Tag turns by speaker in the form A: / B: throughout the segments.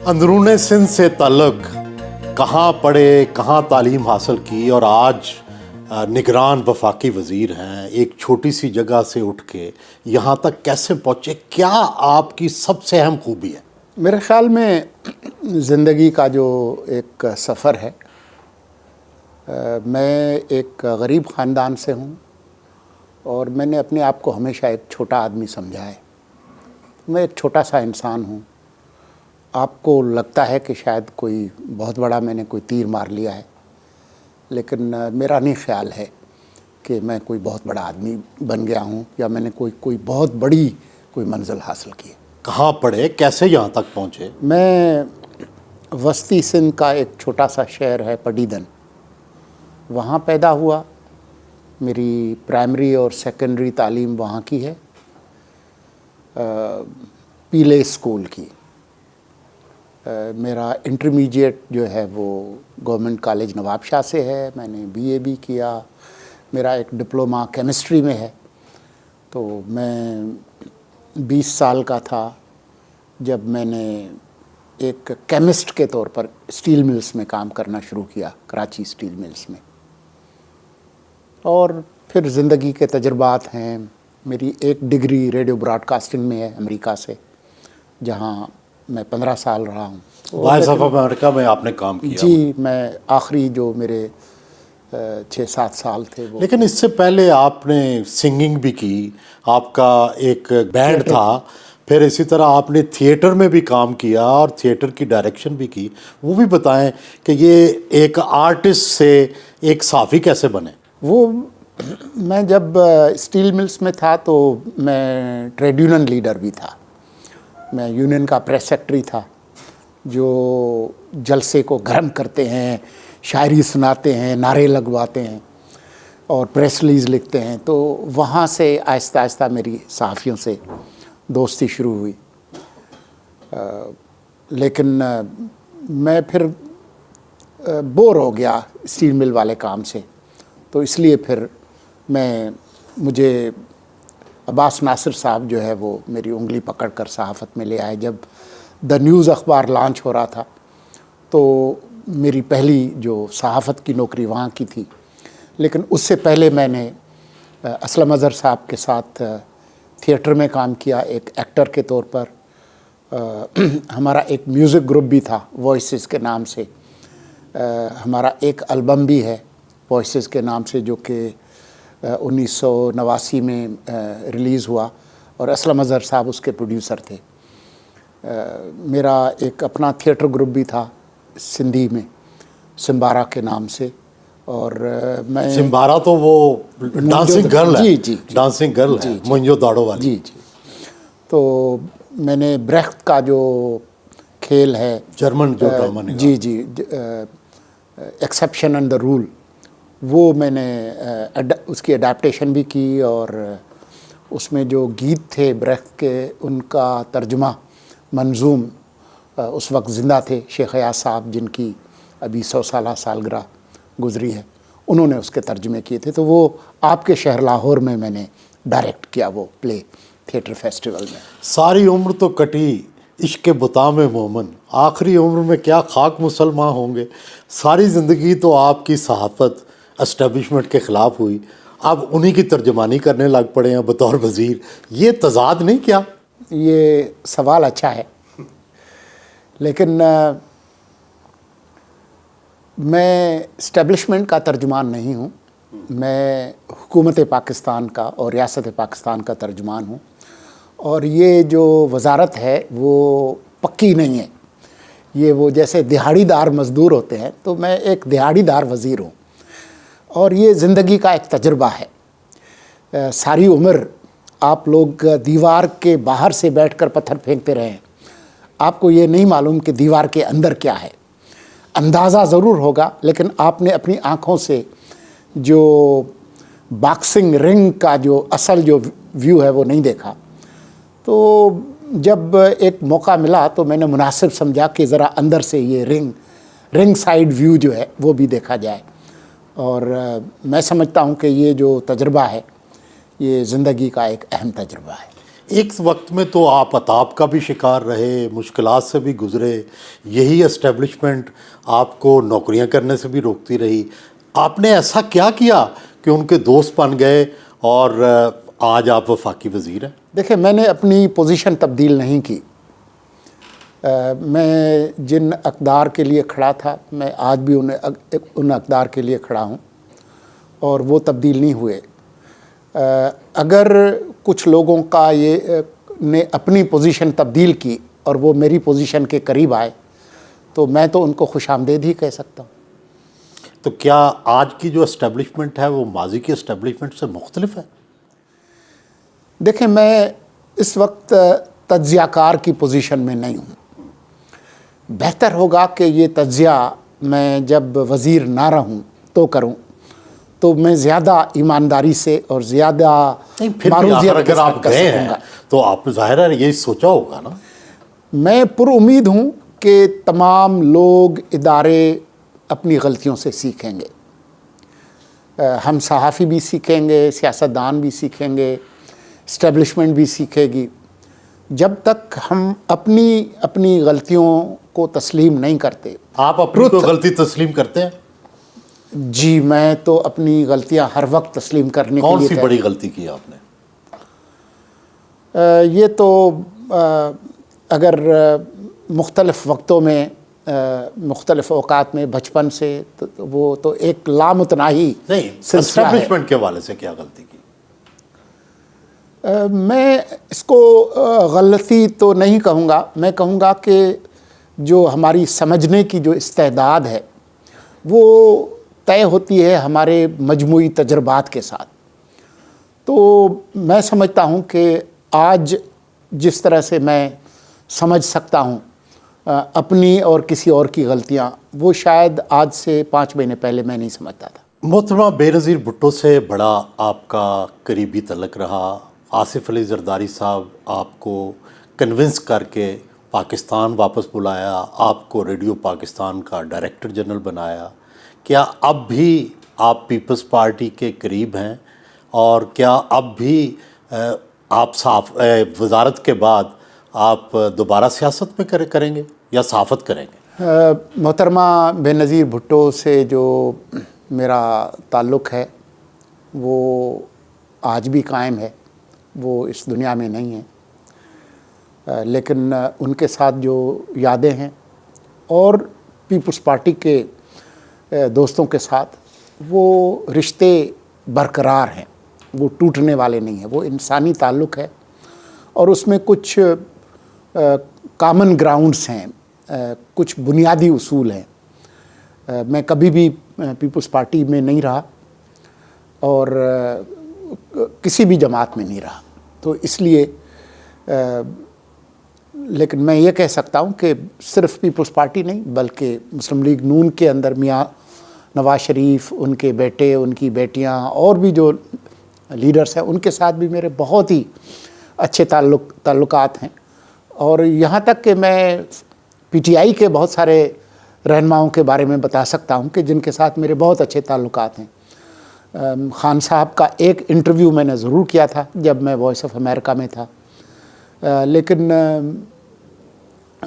A: اندرون سندھ سے تعلق، کہاں پڑھے، کہاں تعلیم حاصل کی، اور آج نگران وفاقی وزیر ہیں. ایک چھوٹی سی جگہ سے اٹھ کے یہاں تک کیسے پہنچے؟ کیا آپ کی سب سے اہم خوبی ہے؟
B: میرے خیال میں زندگی کا جو ایک سفر ہے، میں ایک غریب خاندان سے ہوں اور میں نے اپنے آپ کو ہمیشہ ایک چھوٹا آدمی سمجھا ہے. میں ایک چھوٹا سا انسان ہوں. آپ کو لگتا ہے کہ شاید کوئی بہت بڑا میں نے کوئی تیر مار لیا ہے، لیکن میرا نہیں خیال ہے کہ میں کوئی بہت بڑا آدمی بن گیا ہوں یا میں نے کوئی بہت بڑی کوئی منزل حاصل کی ہے.
A: کہاں پڑھے، کیسے یہاں تک پہنچے؟
B: میں وسطی سندھ کا ایک چھوٹا سا شہر ہے پٹیدن، وہاں پیدا ہوا. میری پرائمری اور سیکنڈری تعلیم وہاں کی ہے، پیلے اسکول کی. میرا انٹرمیڈیٹ جو ہے وہ گورنمنٹ کالج نواب شاہ سے ہے. میں نے بی اے بھی کیا. میرا ایک ڈپلومہ کیمسٹری میں ہے. تو میں 20 سال کا تھا جب میں نے ایک کیمسٹ کے طور پر اسٹیل ملز میں کام کرنا شروع کیا، کراچی اسٹیل ملز میں. اور پھر زندگی کے تجربات ہیں. میری ایک ڈگری ریڈیو براڈ کاسٹنگ میں ہے امریکہ سے، جہاں میں 15 سال رہا ہوں.
A: وائس آف امریکہ میں آپ نے کام کیا؟
B: جی، میں آخری جو میرے 6-7 سال تھے وہ.
A: لیکن اس سے پہلے آپ نے سنگنگ بھی کی، آپ کا ایک بینڈ تھا، پھر اسی طرح آپ نے تھیٹر میں بھی کام کیا اور تھیٹر کی ڈائریکشن بھی کی. وہ بھی بتائیں کہ یہ ایک آرٹسٹ سے ایک صحافی کیسے بنے؟
B: وہ میں جب اسٹیل ملز میں تھا تو میں ٹریڈ یونین لیڈر بھی تھا. میں یونین کا پریس سیکٹری تھا، جو جلسے کو گرم کرتے ہیں، شاعری سناتے ہیں، نعرے لگواتے ہیں اور پریس ریلیز لکھتے ہیں. تو وہاں سے آہستہ آہستہ میری صحافیوں سے دوستی شروع ہوئی. لیکن میں پھر بور ہو گیا اسٹیل مل والے کام سے، تو اس لیے پھر مجھے عباس ناصر صاحب جو ہے وہ میری انگلی پکڑ کر صحافت میں لے آئے. جب دا نیوز اخبار لانچ ہو رہا تھا تو میری پہلی جو صحافت کی نوکری وہاں کی تھی. لیکن اس سے پہلے میں نے اسلم اظہر صاحب کے ساتھ تھیٹر میں کام کیا ایک ایکٹر کے طور پر. ہمارا ایک میوزک گروپ بھی تھا وائسز کے نام سے. ہمارا ایک البم بھی ہے وائسز کے نام سے، جو کہ 1989 میں ریلیز ہوا اور اسلم اظہر صاحب اس کے پروڈیوسر تھے. میرا ایک اپنا تھیٹر گروپ بھی تھا سندھی میں، سمبارا کے نام سے. اور میں
A: سمبارا تو وہ ڈانسنگ گرل ہے.
B: جی
A: ڈانسنگ گرل ہے، منجو داڑو والی.
B: جی. تو میں نے بریخت کا جو کھیل ہے،
A: جرمن جو ڈرامہ نگار،
B: جی ایکسیپشن اینڈ دا رول، وہ میں نے اس کی اڈیپٹیشن بھی کی. اور اس میں جو گیت تھے بریخت کے، ان کا ترجمہ منظوم اس وقت زندہ تھے شیخ ایاز صاحب، جن کی ابھی 100 سالہ سالگرہ گزری ہے، انہوں نے اس کے ترجمے کیے تھے. تو وہ آپ کے شہر لاہور میں نے ڈائریکٹ کیا وہ پلے تھیٹر فیسٹیول میں.
A: ساری عمر تو کٹی عشق بتا میں مومن، آخری عمر میں کیا خاک مسلمان ہوں گے. ساری زندگی تو آپ کی صحافت اسٹیبلشمنٹ کے خلاف ہوئی، اب انہی کی ترجمانی کرنے لگ پڑے ہیں بطور وزیر. یہ تضاد نہیں کیا؟
B: یہ سوال اچھا ہے، لیکن میں اسٹیبلشمنٹ کا ترجمان نہیں ہوں. میں حکومت پاکستان کا اور ریاست پاکستان کا ترجمان ہوں. اور یہ جو وزارت ہے وہ پکی نہیں ہے. یہ وہ جیسے دیہاڑی دار مزدور ہوتے ہیں، تو میں ایک دیہاڑی دار وزیر ہوں. اور یہ زندگی کا ایک تجربہ ہے. ساری عمر آپ لوگ دیوار کے باہر سے بیٹھ کر پتھر پھینکتے رہے ہیں، آپ کو یہ نہیں معلوم کہ دیوار کے اندر کیا ہے. اندازہ ضرور ہوگا، لیکن آپ نے اپنی آنکھوں سے جو باکسنگ رنگ کا جو اصل جو ویو ہے وہ نہیں دیکھا. تو جب ایک موقع ملا تو میں نے مناسب سمجھا کہ ذرا اندر سے یہ رنگ سائڈ ویو جو ہے وہ بھی دیکھا جائے. اور میں سمجھتا ہوں کہ یہ جو تجربہ ہے یہ زندگی کا ایک اہم تجربہ ہے.
A: ایک وقت میں تو آپ عطاب کا بھی شکار رہے، مشکلات سے بھی گزرے، یہی اسٹیبلشمنٹ آپ کو نوکریاں کرنے سے بھی روکتی رہی. آپ نے ایسا کیا کیا کہ ان کے دوست بن گئے اور آج آپ وفاقی وزیر ہیں؟
B: دیکھیں، میں نے اپنی پوزیشن تبدیل نہیں کی. میں جن اقدار کے لیے کھڑا تھا میں آج بھی ان اقدار کے لیے کھڑا ہوں اور وہ تبدیل نہیں ہوئے. اگر کچھ لوگوں کا نے اپنی پوزیشن تبدیل کی اور وہ میری پوزیشن کے قریب آئے تو میں تو ان کو خوش آمدید ہی کہہ سکتا ہوں.
A: تو کیا آج کی جو اسٹیبلشمنٹ ہے وہ ماضی کی اسٹیبلشمنٹ سے مختلف ہے؟
B: دیکھیں، میں اس وقت تجزیہ کار کی پوزیشن میں نہیں ہوں. بہتر ہوگا کہ یہ تجزیہ میں جب وزیر نہ رہوں تو کروں، تو میں زیادہ ایمانداری سے اور زیادہ معروضیت کے ساتھ کر سکوں گا.
A: تو آپ ظاہر ہے یہی سوچا ہوگا نا.
B: میں پر امید ہوں کہ تمام لوگ، ادارے اپنی غلطیوں سے سیکھیں گے. ہم صحافی بھی سیکھیں گے، سیاستدان بھی سیکھیں گے، اسٹیبلشمنٹ بھی سیکھے گی. جب تک ہم اپنی غلطیوں کو تسلیم نہیں کرتے.
A: آپ اپنی کوئی غلطی تسلیم کرتے ہیں؟
B: جی، میں تو اپنی غلطیاں ہر وقت تسلیم کرنے کے لیے.
A: کون سی بڑی غلطی کی آپ نے؟
B: یہ تو اگر مختلف وقتوں میں، مختلف اوقات میں، بچپن سے، وہ تو ایک لامتناہی
A: نہیں،
B: سلسلہ ہے.
A: اسٹیبلشمنٹ کے حوالے سے کیا غلطی کی؟
B: میں اس کو غلطی تو نہیں کہوں گا. میں کہوں گا کہ جو ہماری سمجھنے کی جو استعداد ہے وہ طے ہوتی ہے ہمارے مجموعی تجربات کے ساتھ. تو میں سمجھتا ہوں کہ آج جس طرح سے میں سمجھ سکتا ہوں اپنی اور کسی اور کی غلطیاں، وہ شاید آج سے 5 مہینے پہلے میں نہیں سمجھتا تھا.
A: محترمہ بےنظیر بھٹو سے بڑا آپ کا قریبی تعلق رہا. آصف علی زرداری صاحب آپ کو کنونس کر کے پاکستان واپس بلایا، آپ کو ریڈیو پاکستان کا ڈائریکٹر جنرل بنایا. کیا اب بھی آپ پیپلز پارٹی کے قریب ہیں؟ اور کیا اب بھی آپ وزارت کے بعد آپ دوبارہ سیاست میں کریں گے یا صحافت کریں گے؟
B: محترمہ بےنظیر بھٹو سے جو میرا تعلق ہے وہ آج بھی قائم ہے. وہ اس دنیا میں نہیں ہیں، لیکن ان کے ساتھ جو یادیں ہیں اور پیپلز پارٹی کے دوستوں کے ساتھ وہ رشتے برقرار ہیں، وہ ٹوٹنے والے نہیں ہیں. وہ انسانی تعلق ہے اور اس میں کچھ کامن گراؤنڈز ہیں، کچھ بنیادی اصول ہیں. میں کبھی بھی پیپلز پارٹی میں نہیں رہا اور کسی بھی جماعت میں نہیں رہا، تو اس لیے لیکن میں یہ کہہ سکتا ہوں کہ صرف پیپلز پارٹی نہیں بلکہ مسلم لیگ نون کے اندر میاں نواز شریف، ان کے بیٹے، ان کی بیٹیاں اور بھی جو لیڈرز ہیں ان کے ساتھ بھی میرے بہت ہی اچھے تعلقات ہیں. اور یہاں تک کہ میں پی ٹی آئی کے بہت سارے رہنماؤں کے بارے میں بتا سکتا ہوں کہ جن کے ساتھ میرے بہت اچھے تعلقات ہیں. خان صاحب کا ایک انٹرویو میں نے ضرور کیا تھا جب میں وائس آف امریکہ میں تھا، لیکن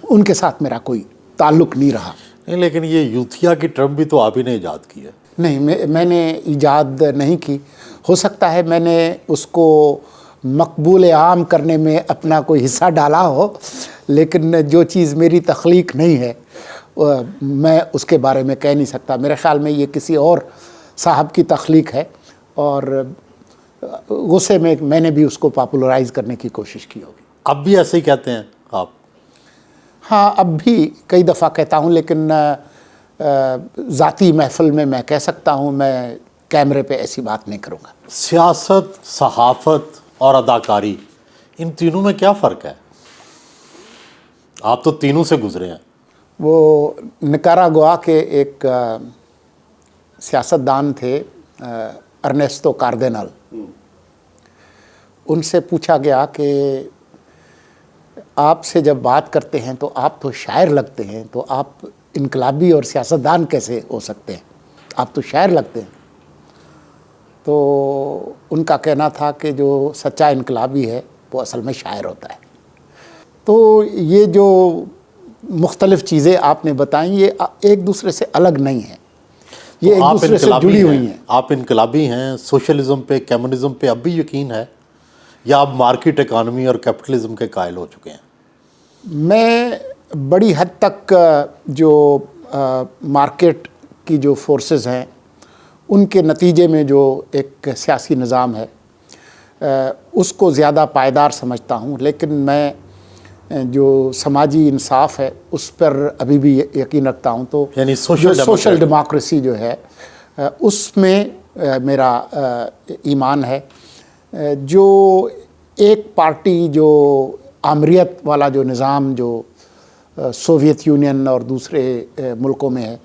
B: ان کے ساتھ میرا کوئی تعلق نہیں رہا.
A: نہیں، لیکن یہ یوتھیا کی ٹرم بھی تو آپ ہی نے ایجاد کی ہے.
B: نہیں، میں نے ایجاد نہیں کی. ہو سکتا ہے میں نے اس کو مقبول عام کرنے میں اپنا کوئی حصہ ڈالا ہو، لیکن جو چیز میری تخلیق نہیں ہے میں اس کے بارے میں کہہ نہیں سکتا. میرے خیال میں یہ کسی اور صاحب کی تخلیق ہے اور غصے میں نے بھی اس کو پاپولرائز کرنے کی کوشش کی ہوگی.
A: اب بھی ایسے ہی کہتے ہیں آپ؟
B: ہاں، اب بھی کئی دفعہ کہتا ہوں، لیکن ذاتی محفل میں کہہ سکتا ہوں، میں کیمرے پہ ایسی بات نہیں کروں گا.
A: سیاست، صحافت اور اداکاری، ان تینوں میں کیا فرق ہے؟ آپ تو تینوں سے گزرے ہیں.
B: وہ نکاراگوا کے ایک سیاستدان تھے ارنیسٹو کارڈینل. ان سے پوچھا گیا کہ آپ سے جب بات کرتے ہیں تو آپ تو شاعر لگتے ہیں، تو آپ انقلابی اور سیاستدان کیسے ہو سکتے ہیں؟ آپ تو شاعر لگتے ہیں. تو ان کا کہنا تھا کہ جو سچا انقلابی ہے وہ اصل میں شاعر ہوتا ہے۔ تو یہ جو مختلف چیزیں آپ نے بتائیں یہ ایک دوسرے سے الگ نہیں ہیں، یہ ایک دوسرے سے جڑی ہوئی ہیں۔
A: آپ انقلابی ہیں، سوشلزم پہ کمیونزم پہ اب بھی یقین ہے یا آپ مارکیٹ اکانومی اور کیپٹلزم کے قائل ہو چکے ہیں؟
B: میں بڑی حد تک جو مارکیٹ کی جو فورسز ہیں ان کے نتیجے میں جو ایک سیاسی نظام ہے اس کو زیادہ پائیدار سمجھتا ہوں، لیکن میں جو سماجی انصاف ہے اس پر ابھی بھی یقین رکھتا ہوں۔ تو
A: یعنی
B: جو سوشل ڈیموکریسی جو ہے اس میں میرا ایمان ہے۔ جو ایک پارٹی جو آمریت والا جو نظام جو سوویت یونین اور دوسرے ملکوں میں ہے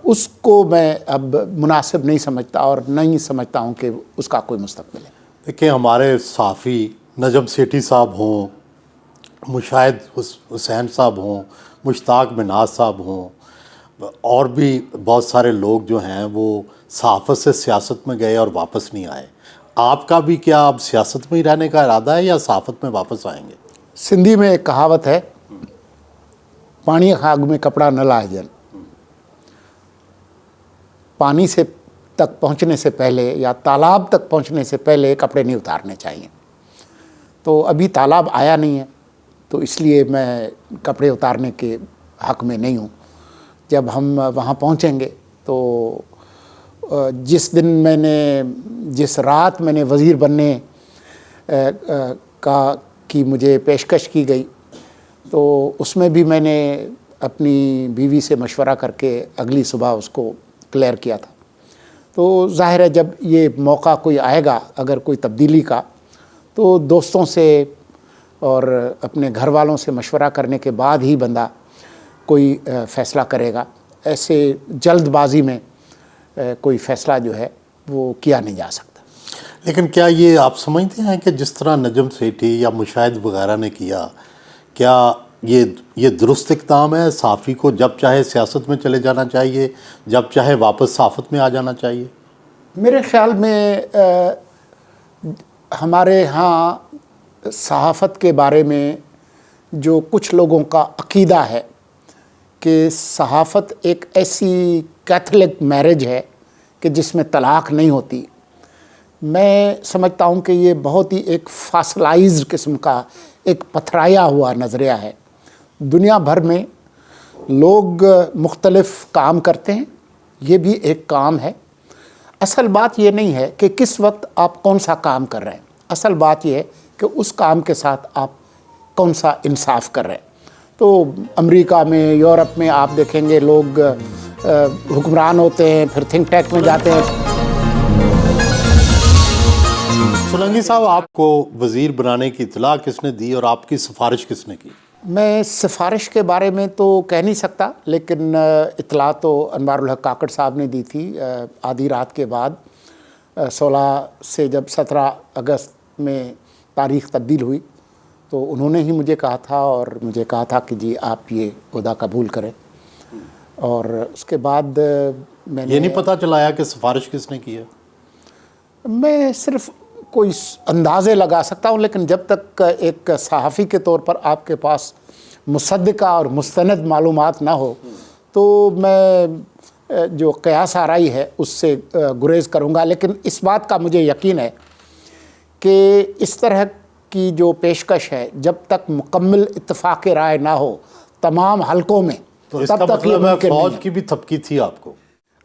B: اس کو میں اب مناسب نہیں سمجھتا اور نہیں سمجھتا ہوں کہ اس کا کوئی مستقبل ہے۔
A: دیکھیں ہمارے صحافی نجم سیٹھی صاحب ہوں، مشاہد حسین صاحب ہوں، مشتاق مناز صاحب ہوں، اور بھی بہت سارے لوگ جو ہیں وہ صحافت سے سیاست میں گئے اور واپس نہیں آئے۔ آپ کا بھی کیا اب سیاست میں ہی رہنے کا ارادہ ہے یا صحافت میں واپس آئیں گے؟
B: سندھی میں ایک کہاوت ہے، پانی خاگ میں کپڑا نہ لائے جن۔ پانی سے تک پہنچنے سے پہلے یا تالاب تک پہنچنے سے پہلے کپڑے نہیں اتارنے چاہیے۔ تو ابھی تالاب آیا نہیں ہے تو اس لیے میں کپڑے اتارنے کے حق میں نہیں ہوں۔ جب ہم وہاں پہنچیں گے تو جس رات میں نے وزیر بننے کی مجھے پیشکش کی گئی تو اس میں بھی میں نے اپنی بیوی سے مشورہ کر کے اگلی صبح اس کو کلیئر کیا تھا۔ تو ظاہر ہے جب یہ موقع کوئی آئے گا اگر کوئی تبدیلی کا تو دوستوں سے اور اپنے گھر والوں سے مشورہ کرنے کے بعد ہی بندہ کوئی فیصلہ کرے گا۔ ایسے جلد بازی میں کوئی فیصلہ جو ہے وہ کیا نہیں جا سکتا۔
A: لیکن کیا یہ آپ سمجھتے ہیں کہ جس طرح نجم سیٹھی یا مشاہد وغیرہ نے کیا، کیا یہ درست اقدام ہے؟ صحافی کو جب چاہے سیاست میں چلے جانا چاہیے، جب چاہے واپس صحافت میں آ جانا چاہیے؟
B: میرے خیال میں ہمارے ہاں صحافت کے بارے میں جو کچھ لوگوں کا عقیدہ ہے کہ صحافت ایک ایسی کیتھولک میرج ہے کہ جس میں طلاق نہیں ہوتی، میں سمجھتا ہوں کہ یہ بہت ہی ایک فاسلائزڈ قسم کا ایک پتھرایا ہوا نظریہ ہے۔ دنیا بھر میں لوگ مختلف کام کرتے ہیں، یہ بھی ایک کام ہے۔ اصل بات یہ نہیں ہے کہ کس وقت آپ کون سا کام کر رہے ہیں، اصل بات یہ ہے کہ اس کام کے ساتھ آپ کون سا انصاف کر رہے ہیں۔ تو امریکہ میں، یورپ میں آپ دیکھیں گے لوگ حکمران ہوتے ہیں پھر تھنک ٹینک میں جاتے ہیں۔
A: سولنگی صاحب، آپ کو وزیر بنانے کی اطلاع کس نے دی اور آپ کی سفارش کس نے کی؟
B: میں سفارش کے بارے میں تو کہہ نہیں سکتا، لیکن اطلاع تو انوار الحق کاکڑ صاحب نے دی تھی آدھی رات کے بعد 16 سے جب 17 اگست میں تاریخ تبدیل ہوئی تو انہوں نے ہی مجھے کہا تھا اور مجھے کہا تھا کہ جی آپ یہ عہدہ قبول کریں۔ اور اس کے بعد میں نے
A: یہ نہیں پتہ چلایا کہ سفارش کس نے کی ہے؟
B: میں صرف کوئی اندازے لگا سکتا ہوں، لیکن جب تک ایک صحافی کے طور پر آپ کے پاس مصدقہ اور مستند معلومات نہ ہو تو میں جو قیاس آرائی ہے اس سے گریز کروں گا۔ لیکن اس بات کا مجھے یقین ہے کہ اس طرح کی جو پیشکش ہے جب تک مکمل اتفاق رائے نہ ہو تمام حلقوں میں،
A: تو اس کا مطلب ہے فوج کی بھی تھپکی تھی آپ کو؟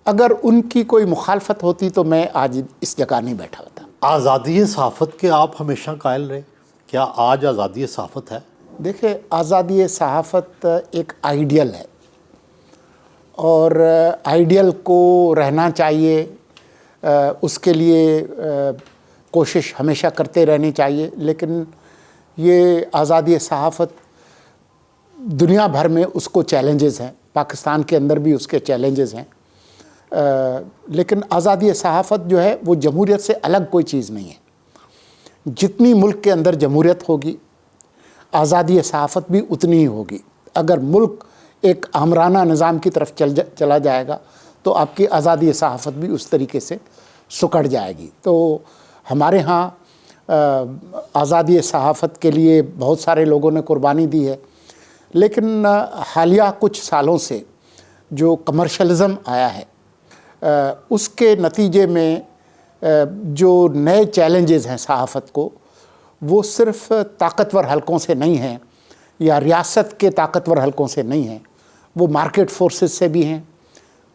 B: اگر ان کی کوئی مخالفت ہوتی تو میں آج اس جگہ نہیں بیٹھا ہوتا۔
A: آزادی صحافت کے آپ ہمیشہ قائل رہے، کیا آج آزادی صحافت ہے؟
B: دیکھیں، آزادی صحافت ایک آئیڈیل ہے اور آئیڈیل کو رہنا چاہیے، اس کے لیے کوشش ہمیشہ کرتے رہنی چاہیے۔ لیکن یہ آزادی صحافت دنیا بھر میں اس کو چیلنجز ہیں، پاکستان کے اندر بھی اس کے چیلنجز ہیں، لیکن آزادی صحافت جو ہے وہ جمہوریت سے الگ کوئی چیز نہیں ہے۔ جتنی ملک کے اندر جمہوریت ہوگی آزادی صحافت بھی اتنی ہی ہوگی۔ اگر ملک ایک آمرانہ نظام کی طرف چلا جائے گا تو آپ کی آزادی صحافت بھی اس طریقے سے سکڑ جائے گی۔ تو ہمارے ہاں آزادی صحافت کے لیے بہت سارے لوگوں نے قربانی دی ہے، لیکن حالیہ کچھ سالوں سے جو کمرشلزم آیا ہے اس کے نتیجے میں جو نئے چیلنجز ہیں صحافت کو، وہ صرف طاقتور حلقوں سے نہیں ہیں یا ریاست کے طاقتور حلقوں سے نہیں ہیں، وہ مارکیٹ فورسز سے بھی ہیں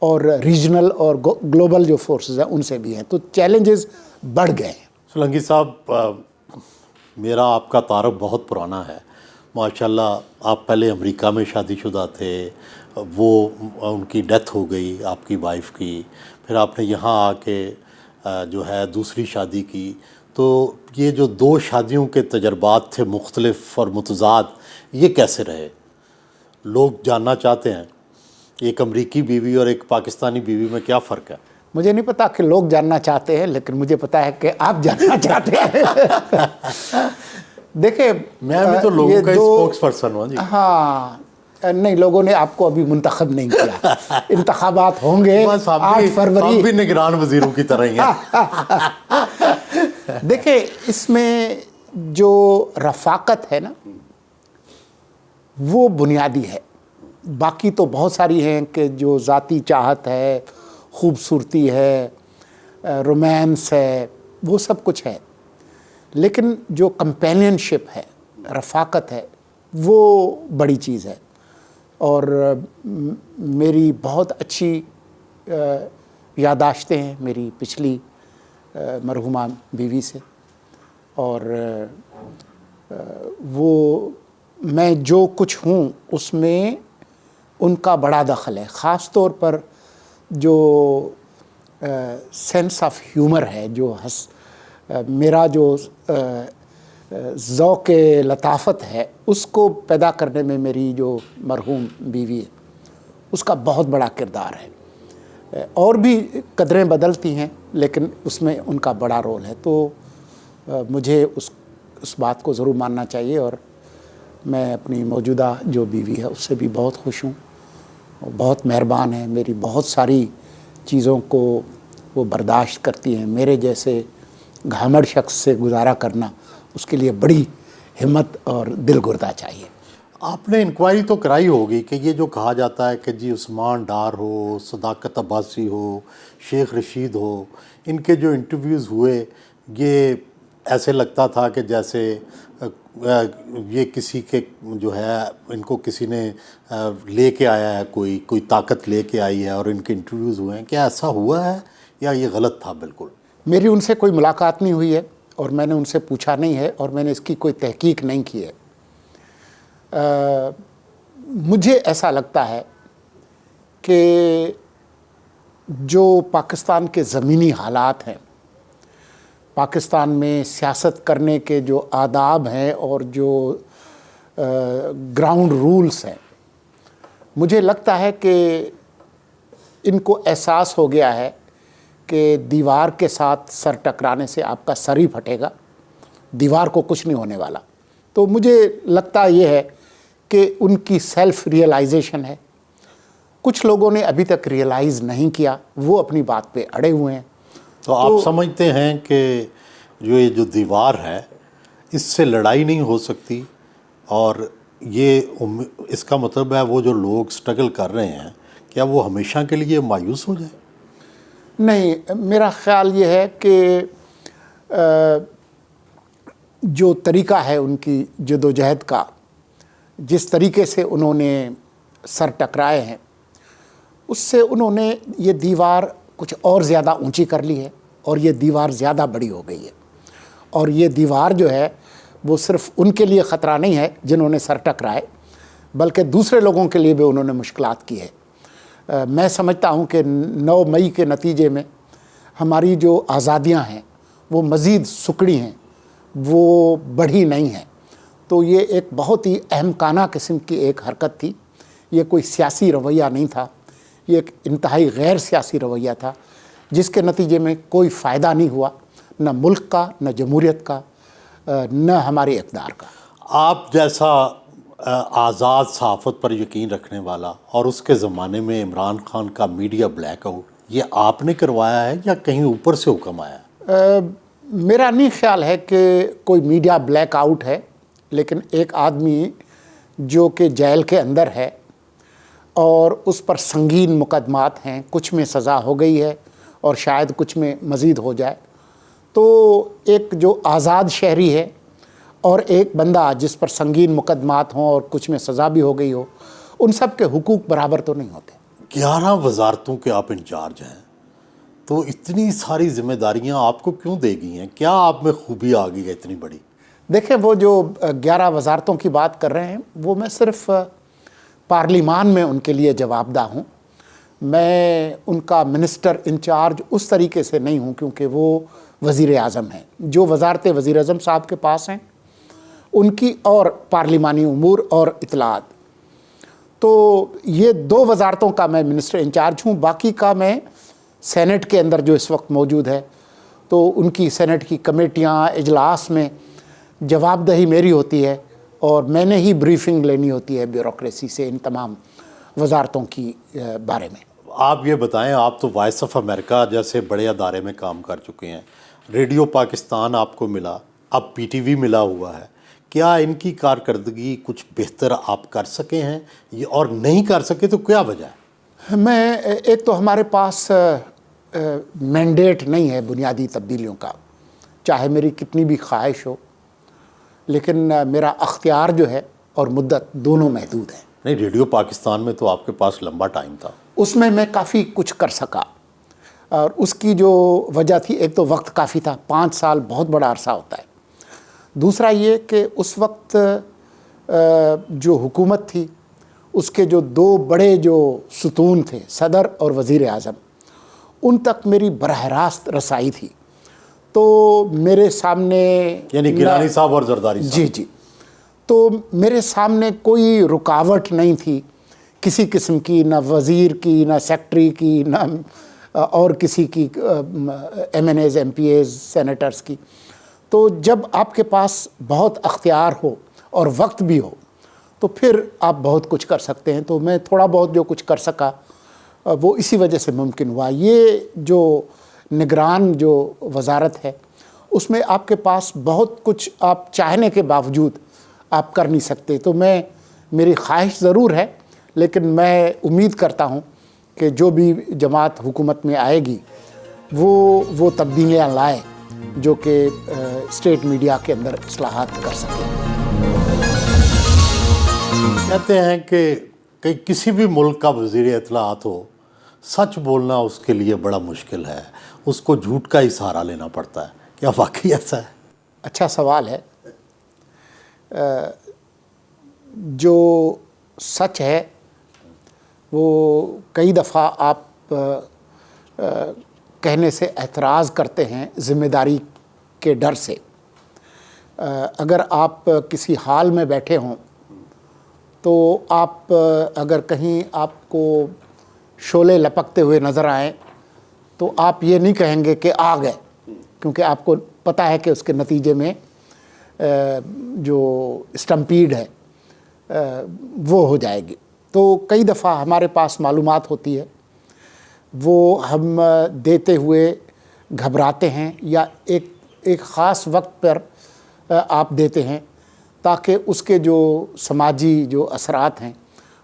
B: اور ریجنل اور گلوبل جو فورسز ہیں ان سے بھی ہیں، تو چیلنجز بڑھ گئے ہیں۔
A: سولنگی صاحب، میرا آپ کا تعارف بہت پرانا ہے ماشاءاللہ۔ آپ پہلے امریکہ میں شادی شدہ تھے، وہ ان کی ڈیتھ ہو گئی آپ کی وائف کی، پھر آپ نے یہاں آ کے جو ہے دوسری شادی کی، تو یہ جو دو شادیوں کے تجربات تھے مختلف اور متضاد، یہ کیسے رہے؟ لوگ جاننا چاہتے ہیں ایک امریکی بیوی اور ایک پاکستانی بیوی میں کیا فرق ہے؟
B: مجھے نہیں پتا کہ لوگ جاننا چاہتے ہیں، لیکن مجھے پتا ہے کہ آپ جاننا چاہتے ہیں۔ دیکھیں،
A: میں بھی تو لوگوں کا اسپوکس پرسن ہوں جی۔
B: ہاں، نہیں، لوگوں نے آپ کو ابھی منتخب نہیں کیا، انتخابات ہوں گے 8 فروری۔
A: آپ بھی نگران وزیروں کی طرح ہی ہیں۔
B: دیکھیں، اس میں جو رفاقت ہے نا وہ بنیادی ہے، باقی تو بہت ساری ہیں کہ جو ذاتی چاہت ہے، خوبصورتی ہے، رومانس ہے، وہ سب کچھ ہے، لیکن جو کمپینین شپ ہے، رفاقت ہے، وہ بڑی چیز ہے۔ اور میری بہت اچھی یادداشتیں ہیں میری پچھلی مرحومہ بیوی سے، اور وہ میں جو کچھ ہوں اس میں ان کا بڑا دخل ہے، خاص طور پر جو سینس آف ہیومر ہے، جو میرا جو ذوق لطافت ہے اس کو پیدا کرنے میں میری جو مرحوم بیوی ہے اس کا بہت بڑا کردار ہے۔ اور بھی قدریں بدلتی ہیں لیکن اس میں ان کا بڑا رول ہے، تو مجھے اس بات کو ضرور ماننا چاہیے، اور میں اپنی موجودہ جو بیوی ہے اس سے بھی بہت خوش ہوں، بہت مہربان ہے، میری بہت ساری چیزوں کو وہ برداشت کرتی ہیں۔ میرے جیسے گھامڑ شخص سے گزارا کرنا اس کے لیے بڑی ہمت اور دل گردہ چاہیے۔
A: آپ نے انکوائری تو کرائی ہوگی کہ یہ جو کہا جاتا ہے کہ جی عثمان ڈار ہو، صداقت عباسی ہو، شیخ رشید ہو، ان کے جو انٹرویوز ہوئے، یہ ایسے لگتا تھا کہ جیسے یہ کسی کے جو ہے ان کو کسی نے لے کے آیا ہے، کوئی طاقت لے کے آئی ہے اور ان کے انٹرویوز ہوئے ہیں، کیا ایسا ہوا ہے یا یہ غلط تھا؟ بالکل
B: میری ان سے کوئی ملاقات نہیں ہوئی ہے اور میں نے ان سے پوچھا نہیں ہے اور میں نے اس کی کوئی تحقیق نہیں کی ہے۔ مجھے ایسا لگتا ہے کہ جو پاکستان کے زمینی حالات ہیں، پاکستان میں سیاست کرنے کے جو آداب ہیں اور جو گراؤنڈ رولز ہیں، مجھے لگتا ہے کہ ان کو احساس ہو گیا ہے کہ دیوار کے ساتھ سر ٹکرانے سے آپ کا سر ہی پھٹے گا، دیوار کو کچھ نہیں ہونے والا۔ تو مجھے لگتا یہ ہے کہ ان کی سیلف ریئلائزیشن ہے، کچھ لوگوں نے ابھی تک ریئلائز نہیں کیا، وہ اپنی بات پہ اڑے ہوئے ہیں۔
A: تو آپ سمجھتے ہیں کہ یہ جو دیوار ہے اس سے لڑائی نہیں ہو سکتی، اور یہ اس کا مطلب ہے وہ جو لوگ سٹرگل کر رہے ہیں کیا وہ ہمیشہ کے لیے مایوس ہو جائیں؟
B: نہیں، میرا خیال یہ ہے کہ جو طریقہ ہے ان کی جدوجہد کا، جس طریقے سے انہوں نے سر ٹکرائے ہیں، اس سے انہوں نے یہ دیوار کچھ اور زیادہ اونچی کر لی ہے اور یہ دیوار زیادہ بڑی ہو گئی ہے، اور یہ دیوار جو ہے وہ صرف ان کے لیے خطرہ نہیں ہے جنہوں نے سر ٹکرائے، بلکہ دوسرے لوگوں کے لیے بھی انہوں نے مشکلات کی ہے۔ میں سمجھتا ہوں کہ 9 مئی کے نتیجے میں ہماری جو آزادیاں ہیں وہ مزید سکڑی ہیں، وہ بڑھی نہیں ہیں، تو یہ ایک بہت ہی احمقانہ قسم کی ایک حرکت تھی، یہ کوئی سیاسی رویہ نہیں تھا، یہ ایک انتہائی غیر سیاسی رویہ تھا جس کے نتیجے میں کوئی فائدہ نہیں ہوا، نہ ملک کا، نہ جمہوریت کا، نہ ہمارے اقدار کا۔
A: آپ جیسا آزاد صحافت پر یقین رکھنے والا، اور اس کے زمانے میں عمران خان کا میڈیا بلیک آؤٹ، یہ آپ نے کروایا ہے یا کہیں اوپر سے حکم آیا ہے؟
B: میرا نہیں خیال ہے کہ کوئی میڈیا بلیک آؤٹ ہے، لیکن ایک آدمی جو کہ جیل کے اندر ہے اور اس پر سنگین مقدمات ہیں، کچھ میں سزا ہو گئی ہے اور شاید کچھ میں مزید ہو جائے، تو ایک جو آزاد شہری ہے اور ایک بندہ جس پر سنگین مقدمات ہوں اور کچھ میں سزا بھی ہو گئی ہو، ان سب کے حقوق برابر تو نہیں ہوتے۔
A: 11 وزارتوں کے آپ انچارج ہیں، تو اتنی ساری ذمہ داریاں آپ کو کیوں دے گئی ہیں؟ کیا آپ میں خوبی آ گئی ہے اتنی بڑی؟
B: دیکھیں، وہ جو 11 وزارتوں کی بات کر رہے ہیں، وہ میں صرف پارلیمان میں ان کے لیے جواب دہ ہوں، میں ان کا منسٹر انچارج اس طریقے سے نہیں ہوں، کیونکہ وہ وزیر اعظم ہیں۔ جو وزارتیں وزیر اعظم صاحب کے پاس ہیں ان کی، اور پارلیمانی امور اور اطلاعات، تو یہ 2 وزارتوں کا میں منسٹر انچارج ہوں۔ باقی کا میں سینٹ کے اندر جو اس وقت موجود ہے، تو ان کی سینٹ کی کمیٹیاں، اجلاس میں جواب دہی میری ہوتی ہے، اور میں نے ہی بریفنگ لینی ہوتی ہے بیوروکریسی سے ان تمام وزارتوں کی بارے میں۔
A: آپ یہ بتائیں، آپ تو وائس آف امریکہ جیسے بڑے ادارے میں کام کر چکے ہیں، ریڈیو پاکستان آپ کو ملا، اب پی ٹی وی ملا ہوا ہے، کیا ان کی کارکردگی کچھ بہتر آپ کر سکے ہیں، اور نہیں کر سکے تو کیا وجہ ہے؟
B: میں ایک تو ہمارے پاس مینڈیٹ نہیں ہے بنیادی تبدیلیوں کا، چاہے میری کتنی بھی خواہش ہو، لیکن میرا اختیار جو ہے اور مدت دونوں محدود ہیں۔
A: نہیں، ریڈیو پاکستان میں تو آپ کے پاس لمبا ٹائم تھا،
B: اس میں کافی کچھ کر سکا، اور اس کی جو وجہ تھی، ایک تو وقت کافی تھا، 5 سال بہت بڑا عرصہ ہوتا ہے۔ دوسرا یہ کہ اس وقت جو حکومت تھی، اس کے جو 2 بڑے جو ستون تھے، صدر اور وزیر اعظم، ان تک میری براہ راست رسائی تھی، تو میرے سامنے،
A: یعنی گیلانی صاحب اور زرداری صاحب،
B: جی، تو میرے سامنے کوئی رکاوٹ نہیں تھی کسی قسم کی، نہ وزیر کی، نہ سیکٹری کی، نہ اور کسی کی، MNAs, MPAs, senators کی۔ تو جب آپ کے پاس بہت اختیار ہو اور وقت بھی ہو، تو پھر آپ بہت کچھ کر سکتے ہیں۔ تو میں تھوڑا بہت جو کچھ کر سکا وہ اسی وجہ سے ممکن ہوا۔ یہ جو نگران جو وزارت ہے، اس میں آپ کے پاس بہت کچھ آپ چاہنے کے باوجود آپ کر نہیں سکتے۔ تو میری خواہش ضرور ہے، لیکن میں امید کرتا ہوں کہ جو بھی جماعت حکومت میں آئے گی وہ تبدیلیاں لائے جو کہ اسٹیٹ میڈیا کے اندر اصلاحات کر سکے۔
A: کہتے ہیں کہ کسی بھی ملک کا وزیر اطلاعات ہو، سچ بولنا اس کے لیے بڑا مشکل ہے، اس کو جھوٹ کا ہی سہارا لینا پڑتا ہے، کیا واقعی ایسا ہے؟
B: اچھا سوال ہے۔ جو سچ ہے وہ کئی دفعہ آپ کہنے سے اعتراض کرتے ہیں ذمہ داری کے ڈر سے۔ اگر آپ کسی حال میں بیٹھے ہوں تو آپ اگر کہیں آپ کو شعلے لپکتے ہوئے نظر آئیں تو آپ یہ نہیں کہیں گے کہ آ گئے، کیونکہ آپ کو پتہ ہے کہ اس کے نتیجے میں جو اسٹمپیڈ ہے وہ ہو جائے گی۔ تو کئی دفعہ ہمارے پاس معلومات ہوتی ہے، وہ ہم دیتے ہوئے گھبراتے ہیں، یا ایک خاص وقت پر آپ دیتے ہیں تاکہ اس کے جو سماجی جو اثرات ہیں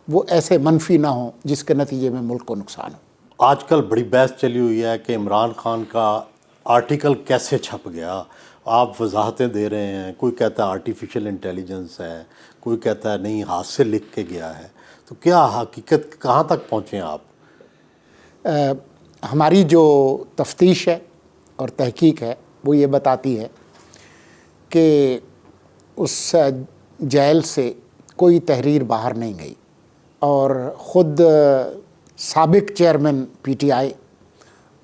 B: وہ ایسے منفی نہ ہوں جس کے نتیجے میں ملک کو نقصان ہو۔
A: آج کل بڑی بحث چلی ہوئی ہے کہ عمران خان کا آرٹیکل کیسے چھپ گیا، آپ وضاحتیں دے رہے ہیں، کوئی کہتا ہے آرٹیفیشل انٹیلیجنس ہے، کوئی کہتا ہے نہیں ہاتھ سے لکھ کے گیا ہے، تو کیا حقیقت کہاں تک پہنچے ہیں آپ؟
B: ہماری جو تفتیش ہے اور تحقیق ہے وہ یہ بتاتی ہے کہ اس جیل سے کوئی تحریر باہر نہیں گئی، اور خود سابق چیئرمین پی ٹی آئی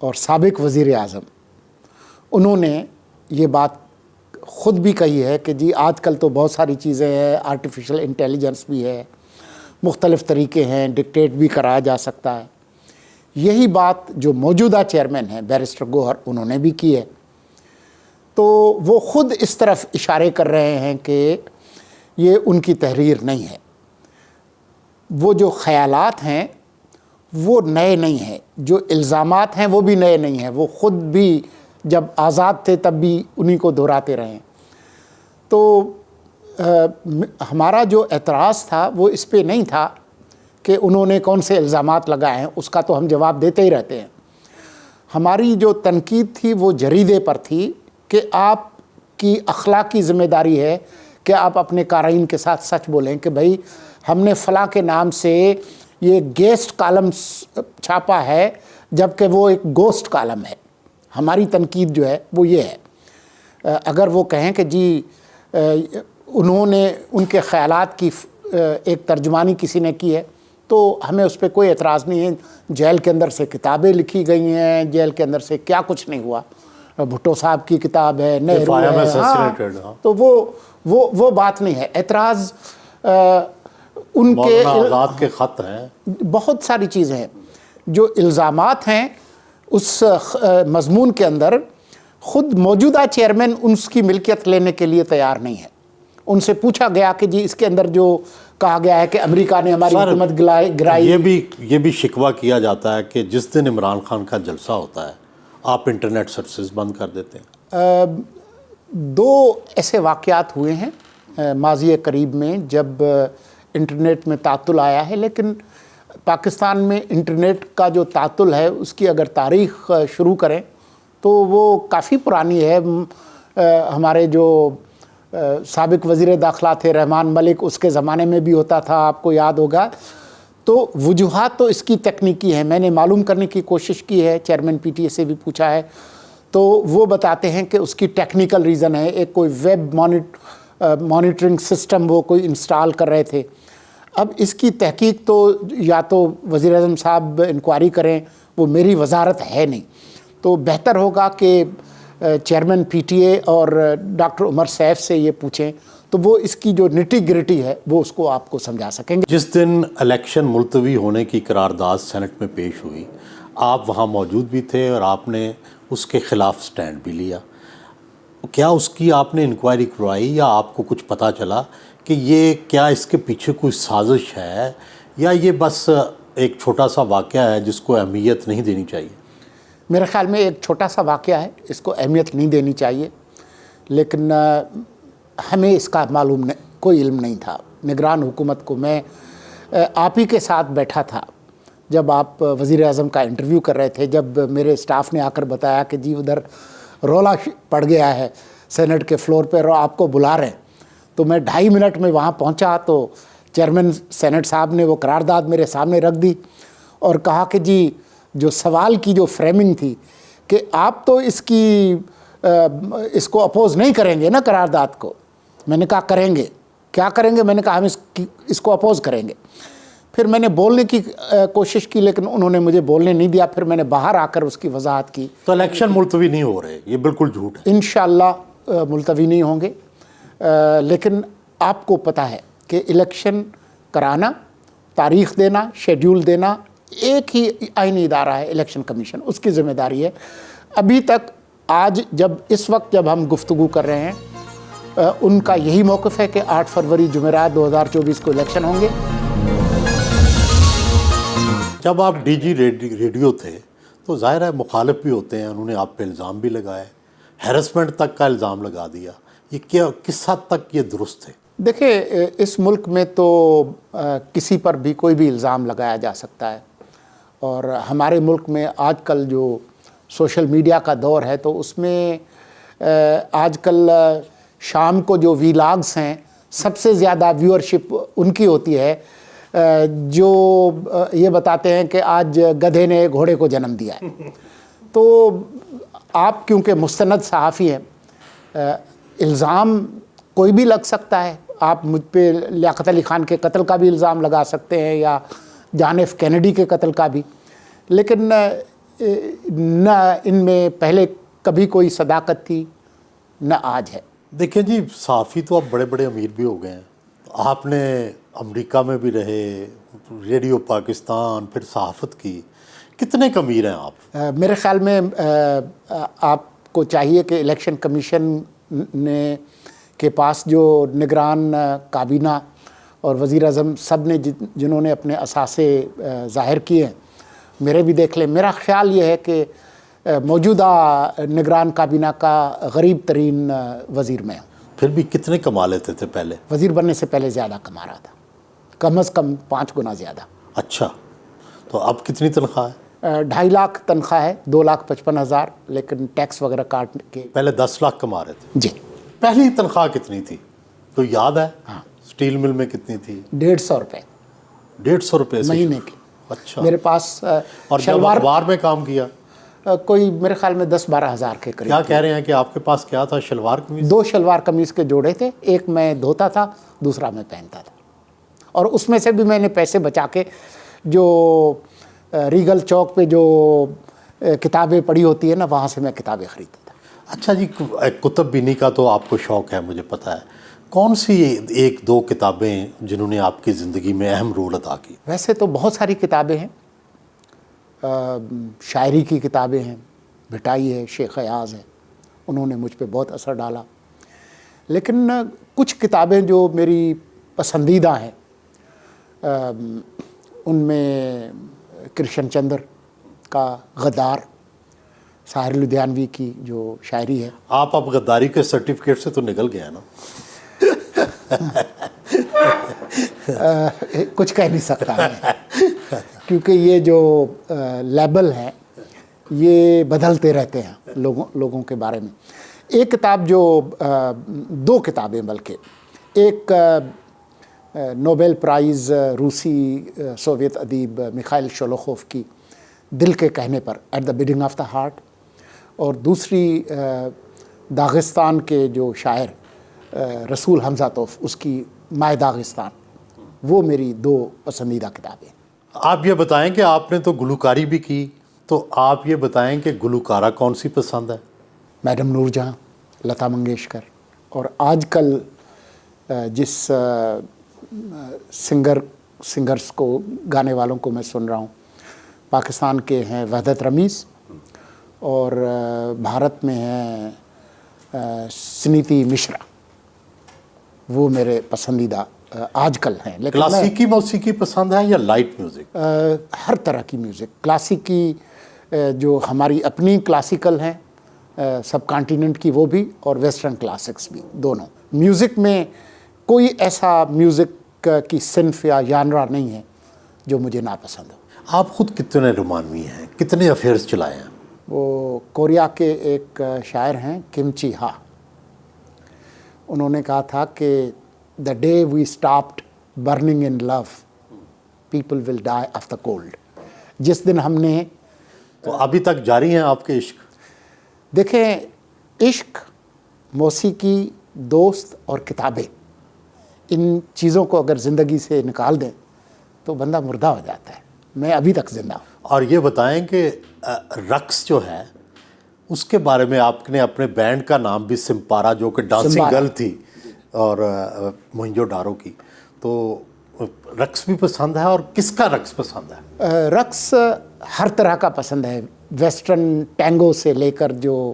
B: اور سابق وزیر اعظم، انہوں نے یہ بات خود بھی کہی ہے کہ جی آج کل تو بہت ساری چیزیں ہیں، آرٹیفیشل انٹیلیجنس بھی ہے، مختلف طریقے ہیں، ڈکٹیٹ بھی کرایا جا سکتا ہے۔ یہی بات جو موجودہ چیئرمین ہیں بیرسٹر گوہر، انہوں نے بھی کی ہے۔ تو وہ خود اس طرف اشارے کر رہے ہیں کہ یہ ان کی تحریر نہیں ہے۔ وہ جو خیالات ہیں وہ نئے نہیں ہیں، جو الزامات ہیں وہ بھی نئے نہیں ہیں، وہ خود بھی جب آزاد تھے تب بھی انہی کو دہراتے رہے ہیں. تو ہمارا جو اعتراض تھا وہ اس پہ نہیں تھا کہ انہوں نے کون سے الزامات لگائے ہیں، اس کا تو ہم جواب دیتے ہی رہتے ہیں. ہماری جو تنقید تھی وہ جریدے پر تھی کہ آپ کی اخلاقی ذمہ داری ہے کہ آپ اپنے قارئین کے ساتھ سچ بولیں کہ بھائی ہم نے فلاں کے نام سے یہ گیسٹ کالم چھاپا ہے جبکہ وہ ایک گوسٹ کالم ہے. ہماری تنقید جو ہے وہ یہ ہے. اگر وہ کہیں کہ جی انہوں نے ان کے خیالات کی ایک ترجمانی کسی نے کی ہے تو ہمیں اس پہ کوئی اعتراض نہیں ہے. جیل کے اندر سے کتابیں لکھی گئی ہیں، جیل کے اندر سے کیا کچھ نہیں ہوا. بھٹو صاحب کی کتاب ہے، نہرو ہے، تو وہ بات نہیں ہے. اعتراض ان کے
A: آزاد کے خط ہیں،
B: بہت ساری چیزیں ہیں. جو الزامات ہیں اس مضمون کے اندر خود موجودہ چیئرمین اس کی ملکیت لینے کے لیے تیار نہیں ہے. ان سے پوچھا گیا کہ جی اس کے اندر جو کہا گیا ہے کہ امریکہ نے ہماری حکومت گرائی.
A: یہ بھی شکوہ کیا جاتا ہے کہ جس دن عمران خان کا جلسہ ہوتا ہے آپ انٹرنیٹ سروسز بند کر دیتے ہیں.
B: 2 ایسے واقعات ہوئے ہیں ماضی قریب میں جب انٹرنیٹ میں تعطل آیا ہے، لیکن پاکستان میں انٹرنیٹ کا جو تعطل ہے اس کی اگر تاریخ شروع کریں تو وہ کافی پرانی ہے. ہمارے جو سابق وزیر داخلہ تھے رحمان ملک، اس کے زمانے میں بھی ہوتا تھا، آپ کو یاد ہوگا. تو وجوہات تو اس کی تکنیکی ہیں. میں نے معلوم کرنے کی کوشش کی ہے، چیئرمین پی ٹی اے سے بھی پوچھا ہے، تو وہ بتاتے ہیں کہ اس کی ٹیکنیکل ریزن ہے. ایک کوئی ویب مانیٹرنگ سسٹم وہ کوئی انسٹال کر رہے تھے. اب اس کی تحقیق تو یا تو وزیر اعظم صاحب انکوائری کریں، وہ میری وزارت ہے نہیں. تو بہتر ہوگا کہ چیئرمین پی ٹی اے اور ڈاکٹر عمر سیف سے یہ پوچھیں تو وہ اس کی جو نٹی گریٹی ہے وہ اس کو آپ کو سمجھا سکیں گے.
A: جس دن الیکشن ملتوی ہونے کی قرارداد سینٹ میں پیش ہوئی آپ وہاں موجود بھی تھے اور آپ نے اس کے خلاف سٹینڈ بھی لیا. کیا اس کی آپ نے انکوائری کروائی یا آپ کو کچھ پتہ چلا کہ یہ کیا اس کے پیچھے کوئی سازش ہے یا یہ بس ایک چھوٹا سا واقعہ ہے جس کو اہمیت نہیں دینی چاہیے؟
B: میرے خیال میں ایک چھوٹا سا واقعہ ہے، اس کو اہمیت نہیں دینی چاہیے، لیکن ہمیں اس کا معلوم کوئی علم نہیں تھا. نگران حکومت کو میں آپ ہی کے ساتھ بیٹھا تھا جب آپ وزیر اعظم کا انٹرویو کر رہے تھے. جب میرے اسٹاف نے آ کر بتایا کہ جی ادھر رولا پڑ گیا ہے سینٹ کے فلور پہ اور آپ کو بلا رہے ہیں، تو میں 2.5 منٹ میں وہاں پہنچا تو چیئرمین سینٹ صاحب نے وہ قرارداد میرے سامنے رکھ دی اور کہا کہ جی جو سوال کی جو فریمنگ تھی کہ آپ تو اس کو اپوز نہیں کریں گے نا قرارداد کو. میں نے کہا کریں گے. کیا کریں گے؟ میں نے کہا ہم اس کو اپوز کریں گے. پھر میں نے بولنے کی کوشش کی لیکن انہوں نے مجھے بولنے نہیں دیا. پھر میں نے باہر آ کر اس کی وضاحت کی.
A: تو الیکشن ملتوی نہیں ہو رہے، یہ بالکل جھوٹ ہے.
B: انشاءاللہ ملتوی نہیں ہوں گے، لیکن آپ کو پتہ ہے کہ الیکشن کرانا، تاریخ دینا، شیڈیول دینا ایک ہی آئینی ادارہ ہے الیکشن کمیشن، اس کی ذمہ داری ہے. ابھی تک اس وقت جب ہم گفتگو کر رہے ہیں ان کا یہی موقف ہے کہ 8 فروری جمعرات 2024 کو الیکشن ہوں گے.
A: جب آپ ڈی جی ریڈیو تھے تو ظاہر ہے مخالف بھی ہوتے ہیں، انہوں نے آپ پہ الزام بھی لگائے، ہیرسمنٹ تک کا الزام لگا دیا. یہ کس حد تک یہ درست ہے؟
B: دیکھیں اس ملک میں تو کسی پر بھی کوئی بھی الزام لگایا جا سکتا ہے، اور ہمارے ملک میں آج کل جو سوشل میڈیا کا دور ہے تو اس میں آج کل شام کو جو ویلاگز ہیں سب سے زیادہ ویورشپ ان کی ہوتی ہے جو یہ بتاتے ہیں کہ آج گدھے نے گھوڑے کو جنم دیا ہے. تو آپ کیونکہ مستند صحافی ہیں، الزام کوئی بھی لگ سکتا ہے. آپ مجھ پہ لیاقت علی خان کے قتل کا بھی الزام لگا سکتے ہیں یا جان ایف کینیڈی کے قتل کا بھی، لیکن نہ ان میں پہلے کبھی کوئی صداقت تھی نہ آج ہے.
A: دیکھیں جی، صحافی تو اب بڑے بڑے امیر بھی ہو گئے ہیں. آپ نے امریکہ میں بھی رہے، ریڈیو پاکستان، پھر صحافت کی، کتنے امیر ہیں آپ؟
B: میرے خیال میں آپ کو چاہیے کہ الیکشن کمیشن کے پاس جو نگران کابینہ اور وزیر اعظم سب نے جنہوں نے اپنے اثاثے ظاہر کیے ہیں، میرے بھی دیکھ لیں. میرا خیال یہ ہے کہ موجودہ نگران کابینہ کا غریب ترین وزیر میں ہوں.
A: پھر بھی کتنے کما لیتے تھے پہلے؟
B: وزیر بننے سے پہلے زیادہ کما رہا تھا, کم از کم 5 گنا زیادہ.
A: اچھا, تو اب کتنی تنخواہ ہے؟
B: 2.5 لاکھ تنخواہ ہے, 2,55,000, لیکن ٹیکس وغیرہ کاٹ کے.
A: پہلے 10 لاکھ کما رہے تھے.
B: جی.
A: پہلی تنخواہ کتنی تھی تو یاد ہے؟ ہاں. اسٹیل مل میں کتنی تھی؟
B: 150 روپے.
A: 150 روپے
B: مہینے کی.
A: اچھا.
B: میرے پاس
A: اور جب اخبار میں کام کیا
B: کوئی میرے خیال میں 10-12 ہزار کے قریب.
A: کیا کہہ رہے ہیں کہ آپ کے پاس کیا تھا؟ شلوار قمیض؟
B: 2 شلوار قمیض کے جوڑے تھے, ایک میں دھوتا تھا, دوسرا میں پہنتا تھا, اور اس میں سے بھی میں نے پیسے بچا کے جو ریگل چوک پہ جو کتابیں پڑھی ہوتی ہے نا, وہاں سے میں کتابیں خریدتا تھا.
A: اچھا جی, کتب بینی کا تو آپ کو شوق ہے مجھے پتہ ہے. کون سی 1-2 کتابیں جنہوں نے آپ کی زندگی میں اہم رول ادا کی؟
B: ویسے تو بہت ساری کتابیں ہیں. شاعری کی کتابیں ہیں, بھٹائی ہے, شیخ ایاز ہے, انہوں نے مجھ پہ بہت اثر ڈالا. لیکن کچھ کتابیں جو میری پسندیدہ ہیں, ان میں کرشن چندر کا غدار, ساحر لدھیانوی کی جو شاعری ہے.
A: آپ اب غداری کے سرٹیفکیٹ سے تو نکل گئے نا؟
B: کچھ کہہ نہیں سکتا میں, کیونکہ یہ جو لیبل ہیں یہ بدلتے رہتے ہیں لوگوں کے بارے میں. ایک کتاب جو 2 کتابیں بلکہ, ایک نوبل پرائز روسی سوویت ادیب میخائل شولوخوف کی دل کے کہنے پر, at the bidding of the heart, اور دوسری داغستان کے جو شاعر رسول حمزہ توف, اس کی مائے داغستان. وہ میری 2 پسندیدہ کتابیں.
A: آپ یہ بتائیں کہ آپ نے تو گلوکاری بھی کی, تو آپ یہ بتائیں کہ گلوکارہ کون سی پسند ہے؟
B: میڈم نور جہاں, لتا منگیشکر, اور آج کل جس سنگرز کو, گانے والوں کو میں سن رہا ہوں, پاکستان کے ہیں وحدت رمیز, اور بھارت میں ہیں سنیتی مشرا. وہ میرے پسندیدہ آج کل ہیں. لیکن
A: کلاسیکی موسیقی پسند ہے یا لائٹ میوزک؟
B: ہر طرح کی میوزک. کلاسیکی جو ہماری اپنی کلاسیکل ہیں سب کانٹیننٹ کی, وہ بھی, اور ویسٹرن کلاسکس بھی, دونوں. میوزک میں کوئی ایسا میوزک کی صنف یا ژانرا نہیں ہے جو مجھے ناپسند ہو.
A: آپ خود کتنے رومانوی ہیں, کتنے افیئرز چلائے ہیں؟
B: وہ کوریا کے ایک شاعر ہیں کم چی ہا, انہوں نے کہا تھا کہ the day we stopped burning in love, people will die of the cold. جس دن ہم نے,
A: تو ابھی تک جاری ہیں آپ کے عشق؟
B: دیکھیں, عشق, موسیقی, دوست اور کتابیں, ان چیزوں کو اگر زندگی سے نکال دیں تو بندہ مردہ ہو جاتا ہے. میں ابھی تک زندہ ہوں.
A: اور یہ بتائیں کہ رقص جو ہے اس کے بارے میں, آپ نے اپنے بینڈ کا نام بھی سمپارا, جو کہ ڈانسنگ گرل تھی, اور موہنجو ڈارو کی, تو رقص بھی پسند ہے, اور کس کا رقص پسند ہے؟
B: رقص ہر طرح کا پسند ہے, ویسٹرن ٹینگو سے لے کر جو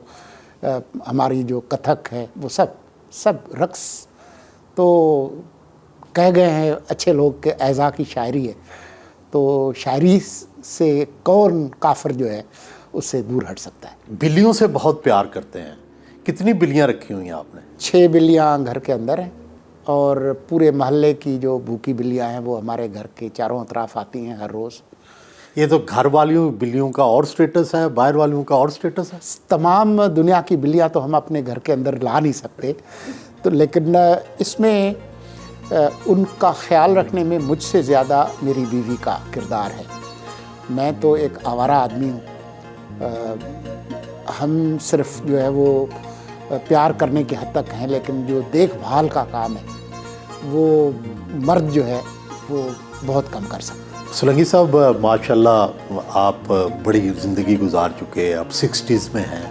B: ہماری جو کتھک ہے, وہ سب رقص. تو کہہ گئے ہیں اچھے لوگ کہ اعضاء کی شاعری ہے, تو شاعری سے کون کافر جو ہے اس سے دور ہٹ سکتا ہے.
A: بلیوں سے بہت پیار کرتے ہیں, کتنی بلیاں رکھی ہوئی ہیں آپ نے؟
B: 6 بلیاں گھر کے اندر ہیں, اور پورے محلے کی جو بھوکی بلیاں ہیں وہ ہمارے گھر کے چاروں اطراف آتی ہیں ہر روز.
A: یہ تو گھر والیوں بلیوں کا اور سٹیٹس ہے, باہر والیوں کا اور سٹیٹس ہے.
B: تمام دنیا کی بلیاں تو ہم اپنے گھر کے اندر لا نہیں سکتے, تو لیکن اس میں ان کا خیال رکھنے میں مجھ سے زیادہ میری بیوی کا کردار ہے. میں تو ایک آوارہ آدمی ہوں. ہم صرف جو ہے وہ پیار کرنے کی حد تک ہیں, لیکن جو دیکھ بھال کا کام ہے وہ مرد جو ہے وہ بہت کم کر سکتے.
A: سولنگی صاحب, ماشاءاللہ آپ بڑی زندگی گزار چکے, اب 60s میں ہیں.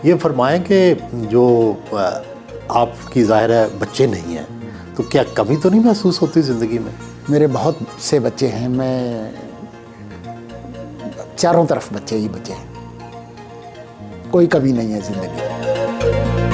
A: یہ فرمائیں کہ جو آپ کی ظاہر ہے بچے نہیں ہیں, تو کیا کمی تو نہیں محسوس ہوتی زندگی میں؟
B: میرے بہت سے بچے ہیں, میں چاروں طرف بچے ہی بچے ہیں, کوئی کمی نہیں ہے زندگی میں.